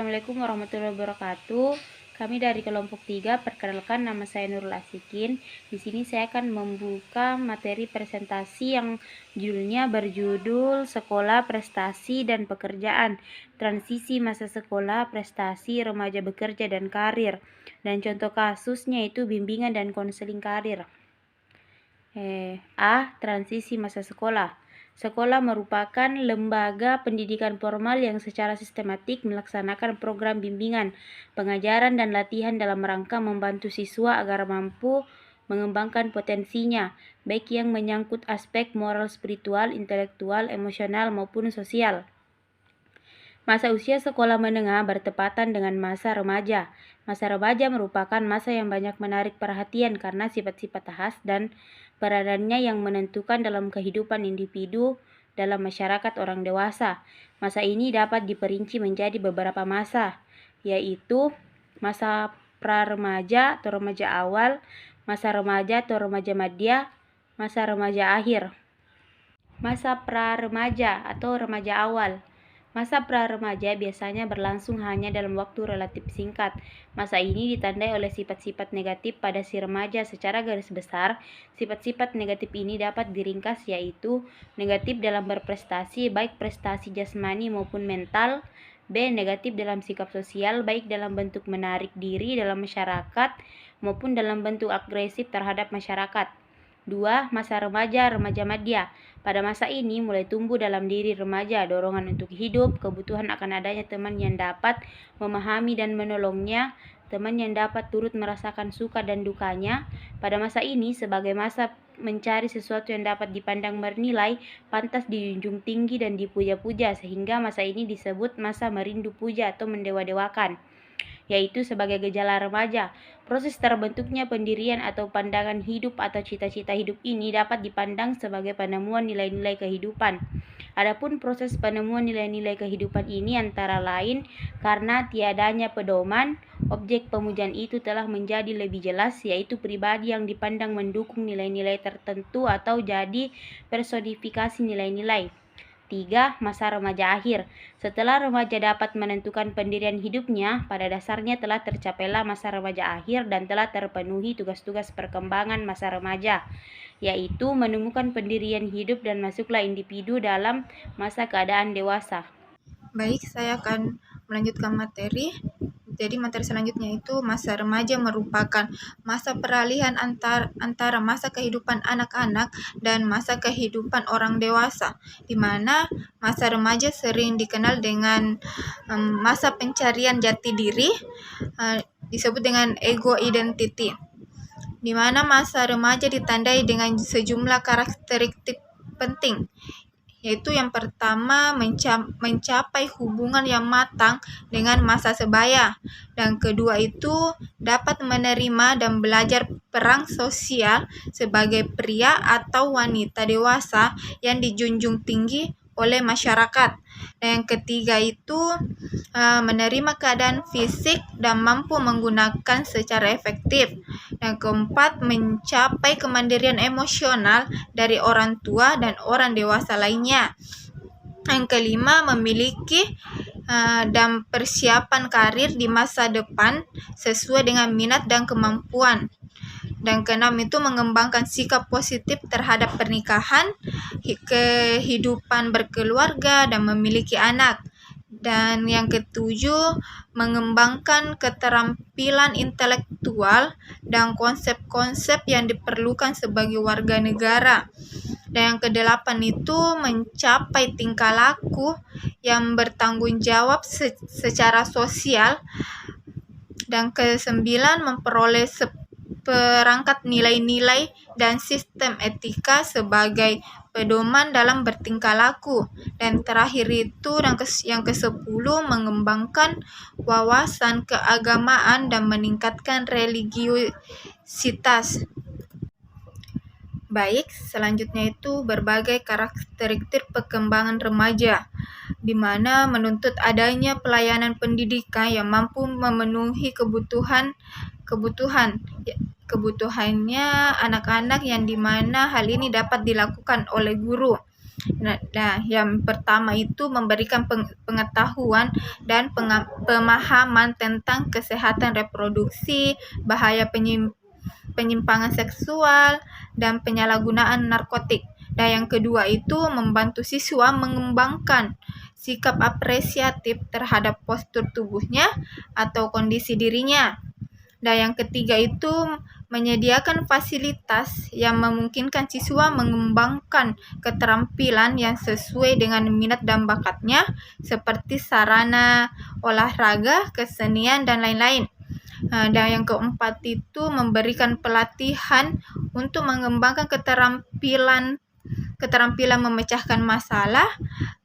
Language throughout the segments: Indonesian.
Assalamualaikum warahmatullahi wabarakatuh. Kami dari kelompok 3, perkenalkan nama saya Nurul Asikin. Di sini saya akan membuka materi presentasi yang judulnya berjudul Sekolah, Prestasi, dan Pekerjaan, Transisi Masa Sekolah, Prestasi, Remaja Bekerja, dan Karir. Dan contoh kasusnya itu bimbingan dan konseling karir. Transisi masa sekolah. Sekolah merupakan lembaga pendidikan formal yang secara sistematik melaksanakan program bimbingan, pengajaran, dan latihan dalam rangka membantu siswa agar mampu mengembangkan potensinya, baik yang menyangkut aspek moral, spiritual, intelektual, emosional, maupun sosial. Masa usia sekolah menengah bertepatan dengan masa remaja. Masa remaja merupakan masa yang banyak menarik perhatian karena sifat-sifat khas dan peranannya yang menentukan dalam kehidupan individu dalam masyarakat orang dewasa. Masa ini dapat diperinci menjadi beberapa masa, yaitu masa pra-remaja atau remaja awal, masa remaja atau remaja madya, masa remaja akhir. Masa pra-remaja atau remaja awal. Masa pra-remaja biasanya berlangsung hanya dalam waktu relatif singkat. Masa ini ditandai oleh sifat-sifat negatif pada si remaja. Secara garis besar, sifat-sifat negatif ini dapat diringkas yaitu negatif dalam berprestasi, baik prestasi jasmani maupun mental. B. Negatif dalam sikap sosial, baik dalam bentuk menarik diri dalam masyarakat maupun dalam bentuk agresif terhadap masyarakat. 2. Masa remaja, remaja madya. Pada masa ini mulai tumbuh dalam diri remaja dorongan untuk hidup, kebutuhan akan adanya teman yang dapat memahami dan menolongnya, teman yang dapat turut merasakan suka dan dukanya. Pada masa ini sebagai masa mencari sesuatu yang dapat dipandang bernilai, pantas dijunjung tinggi dan dipuja-puja, sehingga masa ini disebut masa merindu puja atau mendewa-dewakan, yaitu sebagai gejala remaja. Proses terbentuknya pendirian atau pandangan hidup atau cita-cita hidup ini dapat dipandang sebagai penemuan nilai-nilai kehidupan. Adapun proses penemuan nilai-nilai kehidupan ini antara lain karena tiadanya pedoman, objek pemujaan itu telah menjadi lebih jelas, yaitu pribadi yang dipandang mendukung nilai-nilai tertentu atau jadi personifikasi nilai-nilai. 3. Masa remaja akhir. Setelah remaja dapat menentukan pendirian hidupnya, pada dasarnya telah tercapailah masa remaja akhir dan telah terpenuhi tugas-tugas perkembangan masa remaja, yaitu menemukan pendirian hidup dan masuklah individu dalam masa keadaan dewasa. Baik, saya akan melanjutkan materi. Jadi materi selanjutnya itu masa remaja merupakan masa peralihan antara masa kehidupan anak-anak dan masa kehidupan orang dewasa, di mana masa remaja sering dikenal dengan masa pencarian jati diri, disebut dengan ego identity, di mana masa remaja ditandai dengan sejumlah karakteristik penting, yaitu yang pertama mencapai hubungan yang matang dengan masa sebaya, dan kedua itu dapat menerima dan belajar peran sosial sebagai pria atau wanita dewasa yang dijunjung tinggi oleh masyarakat, dan yang ketiga itu menerima keadaan fisik dan mampu menggunakan secara efektif, dan keempat mencapai kemandirian emosional dari orang tua dan orang dewasa lainnya. Yang kelima, memiliki dan persiapan karir di masa depan sesuai dengan minat dan kemampuan. Dan keenam itu mengembangkan sikap positif terhadap pernikahan, kehidupan berkeluarga, dan memiliki anak. Dan yang ketujuh, mengembangkan keterampilan intelektual dan konsep-konsep yang diperlukan sebagai warga negara. Dan yang kedelapan itu mencapai tingkah laku yang bertanggung jawab secara sosial. Dan kesembilan, memperoleh perangkat nilai-nilai dan sistem etika sebagai pedoman dalam bertingkah laku. Dan terakhir itu yang ke-10, mengembangkan wawasan keagamaan dan meningkatkan religiusitas. Baik, selanjutnya itu berbagai karakteristik perkembangan remaja, di mana menuntut adanya pelayanan pendidikan yang mampu memenuhi kebutuhannya anak-anak, yang dimana hal ini dapat dilakukan oleh guru. Nah, yang pertama itu memberikan pengetahuan dan pemahaman tentang kesehatan reproduksi, bahaya penyimpangan seksual, dan penyalahgunaan narkotik. Dan yang kedua itu membantu siswa mengembangkan sikap apresiatif terhadap postur tubuhnya atau kondisi dirinya. Dan yang ketiga itu menyediakan fasilitas yang memungkinkan siswa mengembangkan keterampilan yang sesuai dengan minat dan bakatnya, seperti sarana olahraga, kesenian, dan lain-lain. Dan yang keempat itu memberikan pelatihan untuk mengembangkan keterampilan memecahkan masalah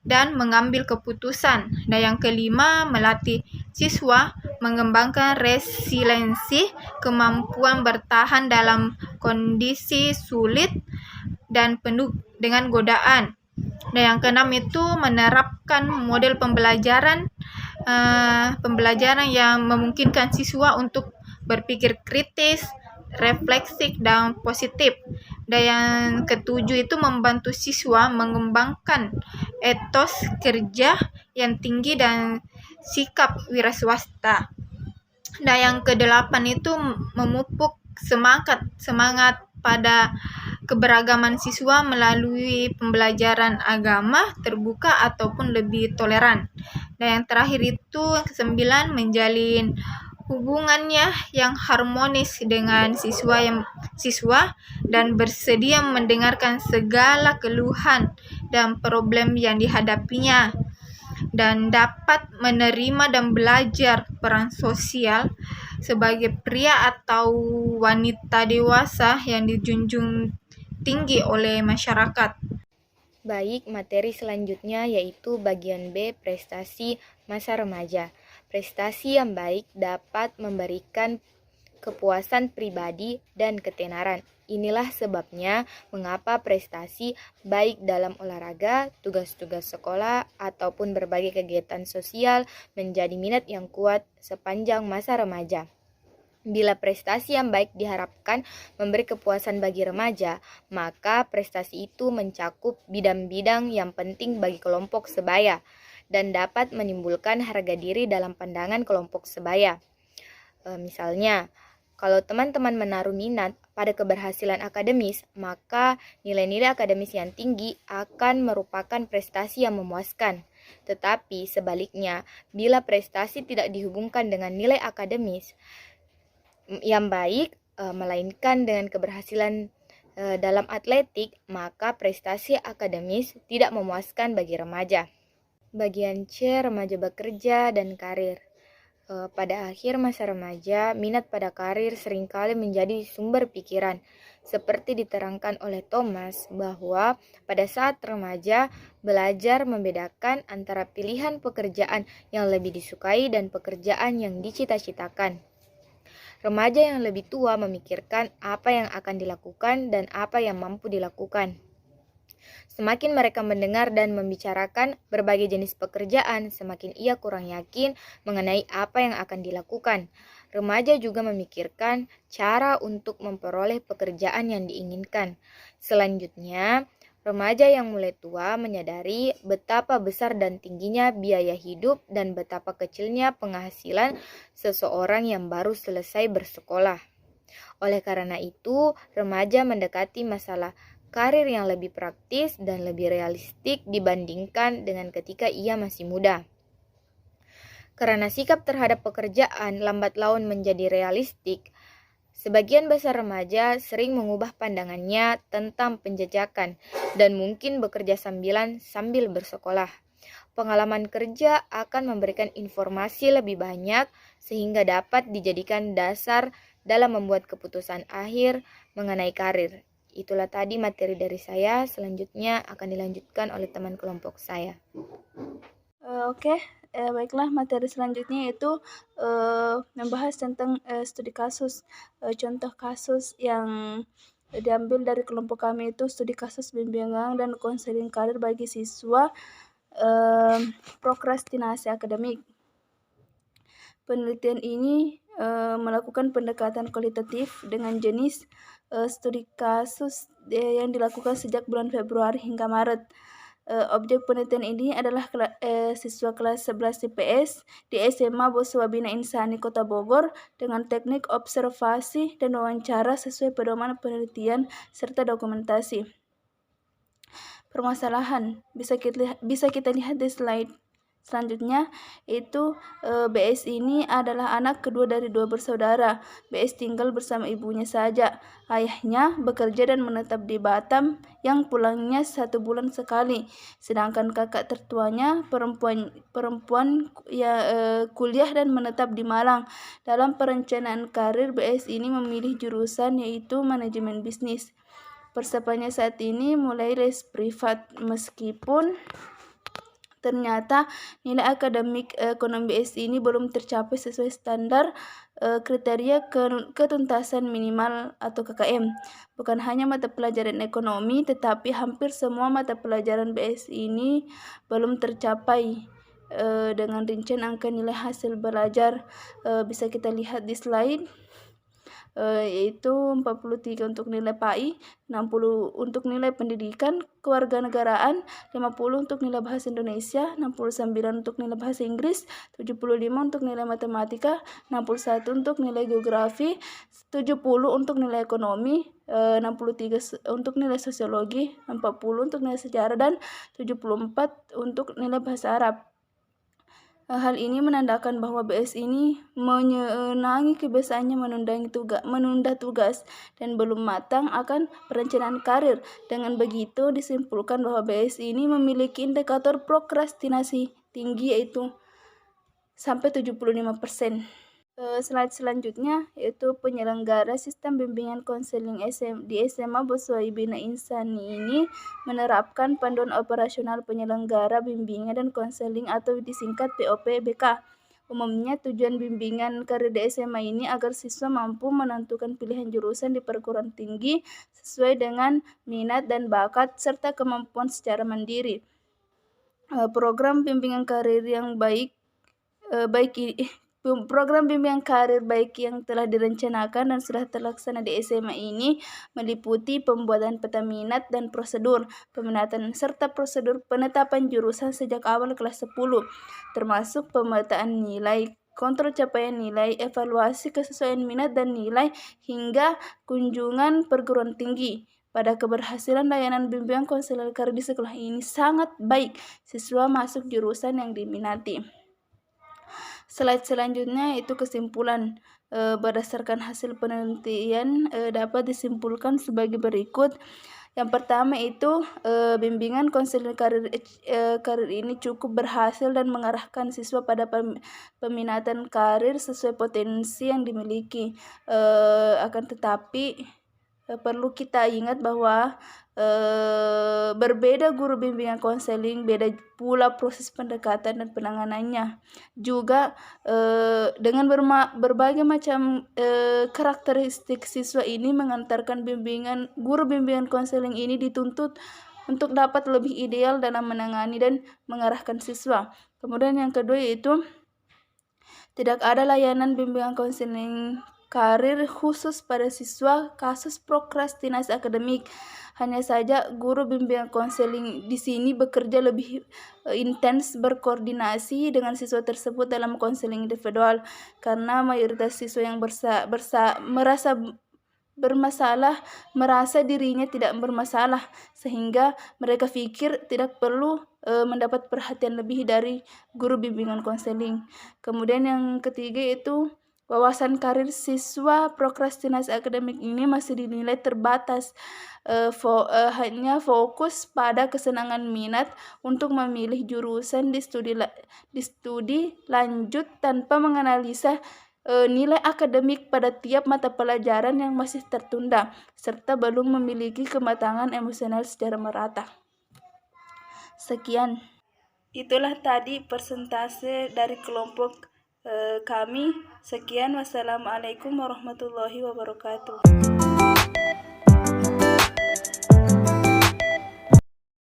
dan mengambil keputusan. Dan yang kelima, melatih siswa mengembangkan resiliensi, kemampuan bertahan dalam kondisi sulit dan penuh dengan godaan. Dan yang keenam itu menerapkan model pembelajaran yang memungkinkan siswa untuk berpikir kritis, refleksif, dan positif. Dan yang ketujuh itu membantu siswa mengembangkan etos kerja yang tinggi dan sikap wiraswasta. Dan yang kedelapan itu memupuk semangat pada keberagaman siswa melalui pembelajaran agama terbuka ataupun lebih toleran. Dan yang terakhir itu kesembilan, menjalin hubungannya yang harmonis dengan siswa dan bersedia mendengarkan segala keluhan dan problem yang dihadapinya, dan dapat menerima dan belajar peran sosial sebagai pria atau wanita dewasa yang dijunjung tinggi oleh masyarakat. Baik, materi selanjutnya yaitu bagian B, prestasi masa remaja. Prestasi yang baik dapat memberikan kepuasan pribadi dan ketenaran. Inilah sebabnya mengapa prestasi baik dalam olahraga, tugas-tugas sekolah, ataupun berbagai kegiatan sosial menjadi minat yang kuat sepanjang masa remaja. Bila prestasi yang baik diharapkan memberi kepuasan bagi remaja, maka prestasi itu mencakup bidang-bidang yang penting bagi kelompok sebaya dan dapat menimbulkan harga diri dalam pandangan kelompok sebaya. Misalnya, kalau teman-teman menaruh minat pada keberhasilan akademis, maka nilai-nilai akademis yang tinggi akan merupakan prestasi yang memuaskan. Tetapi sebaliknya, bila prestasi tidak dihubungkan dengan nilai akademis yang baik, melainkan dengan keberhasilan dalam atletik, maka prestasi akademis tidak memuaskan bagi remaja. Bagian C, remaja bekerja dan karir. Pada akhir masa remaja, minat pada karir seringkali menjadi sumber pikiran. Seperti diterangkan oleh Thomas, bahwa pada saat remaja, belajar membedakan antara pilihan pekerjaan yang lebih disukai dan pekerjaan yang dicita-citakan. Remaja yang lebih tua memikirkan apa yang akan dilakukan dan apa yang mampu dilakukan. Semakin mereka mendengar dan membicarakan berbagai jenis pekerjaan, semakin ia kurang yakin mengenai apa yang akan dilakukan. Remaja juga memikirkan cara untuk memperoleh pekerjaan yang diinginkan. Selanjutnya, remaja yang mulai tua menyadari betapa besar dan tingginya biaya hidup dan betapa kecilnya penghasilan seseorang yang baru selesai bersekolah. Oleh karena itu, remaja mendekati masalah karir yang lebih praktis dan lebih realistik dibandingkan dengan ketika ia masih muda. Karena sikap terhadap pekerjaan lambat laun menjadi realistik, sebagian besar remaja sering mengubah pandangannya tentang penjajakan dan mungkin bekerja sambil bersekolah. Pengalaman kerja akan memberikan informasi lebih banyak sehingga dapat dijadikan dasar dalam membuat keputusan akhir mengenai karir. Itulah tadi materi dari saya, selanjutnya akan dilanjutkan oleh teman kelompok saya. Baiklah, materi selanjutnya yaitu membahas tentang studi kasus. Contoh kasus yang diambil dari kelompok kami itu studi kasus bimbingan dan konseling karir bagi siswa prokrastinasi akademik. Penelitian ini melakukan pendekatan kualitatif dengan jenis studi kasus yang dilakukan sejak bulan Februari hingga Maret. Objek penelitian ini adalah siswa kelas 11 IPS di SMA Boswa Bina Insani Kota Bogor dengan teknik observasi dan wawancara sesuai pedoman penelitian serta dokumentasi. Permasalahan bisa kita lihat di slide selanjutnya, itu BS ini adalah anak kedua dari 2 bersaudara. BS tinggal bersama ibunya saja. Ayahnya bekerja dan menetap di Batam yang pulangnya 1 bulan sekali. Sedangkan kakak tertuanya perempuan kuliah dan menetap di Malang. Dalam perencanaan karir, BS ini memilih jurusan yaitu manajemen bisnis. Persiapannya saat ini mulai les privat, meskipun ternyata nilai akademik ekonomi BS ini belum tercapai sesuai standar kriteria ketuntasan minimal atau KKM. Bukan hanya mata pelajaran ekonomi, tetapi hampir semua mata pelajaran BS ini belum tercapai dengan rincian angka nilai hasil belajar. Bisa kita lihat di slide, yaitu 43 untuk nilai PAI, 60 untuk nilai pendidikan kewarganegaraan, 50 untuk nilai bahasa Indonesia, 69 untuk nilai bahasa Inggris, 75 untuk nilai matematika, 61 untuk nilai geografi, 70 untuk nilai ekonomi, 63 untuk nilai sosiologi, 40 untuk nilai sejarah, dan 74 untuk nilai bahasa Arab. Hal ini menandakan bahwa BS ini menyenangi kebiasaannya menunda tugas dan belum matang akan perencanaan karir. Dengan begitu disimpulkan bahwa BS ini memiliki indikator prokrastinasi tinggi, yaitu sampai 75%. Slide selanjutnya yaitu penyelenggara sistem bimbingan konseling di SMA Boswa Bina Insani ini menerapkan panduan operasional penyelenggara bimbingan dan konseling atau disingkat POPBK. Umumnya tujuan bimbingan karir di SMA ini agar siswa mampu menentukan pilihan jurusan di perguruan tinggi sesuai dengan minat dan bakat serta kemampuan secara mandiri. Program bimbingan karir yang Program bimbingan karir baik yang telah direncanakan dan sudah terlaksana di SMA ini meliputi pembuatan peta minat dan prosedur peminatan serta prosedur penetapan jurusan sejak awal kelas 10, termasuk pemetaan nilai, kontrol capaian nilai, evaluasi kesesuaian minat dan nilai, hingga kunjungan perguruan tinggi. Pada keberhasilan layanan bimbingan konselor karir di sekolah ini sangat baik, siswa masuk jurusan yang diminati. Slide selanjutnya itu kesimpulan. Berdasarkan hasil penelitian dapat disimpulkan sebagai berikut. Yang pertama itu bimbingan konseling karir ini cukup berhasil dan mengarahkan siswa pada peminatan karir sesuai potensi yang dimiliki. Akan tetapi perlu kita ingat bahwa berbeda guru bimbingan konseling, beda pula proses pendekatan dan penanganannya. Juga dengan berbagai macam karakteristik siswa ini mengantarkan guru bimbingan konseling ini dituntut untuk dapat lebih ideal dalam menangani dan mengarahkan siswa. Kemudian yang kedua yaitu tidak ada layanan bimbingan konseling karir khusus pada siswa kasus prokrastinasi akademik. Hanya saja guru bimbingan konseling di sini bekerja lebih intens berkoordinasi dengan siswa tersebut dalam konseling individual, karena mayoritas siswa yang merasa dirinya tidak bermasalah, sehingga mereka pikir tidak perlu mendapat perhatian lebih dari guru bimbingan konseling. Kemudian yang ketiga itu wawasan karir siswa prokrastinasi akademik ini masih dinilai terbatas, hanya fokus pada kesenangan minat untuk memilih jurusan di studi lanjut tanpa menganalisa nilai akademik pada tiap mata pelajaran yang masih tertunda, serta belum memiliki kematangan emosional secara merata. Sekian, itulah tadi persentase dari kelompok kami. Sekian, wassalamualaikum warahmatullahi wabarakatuh.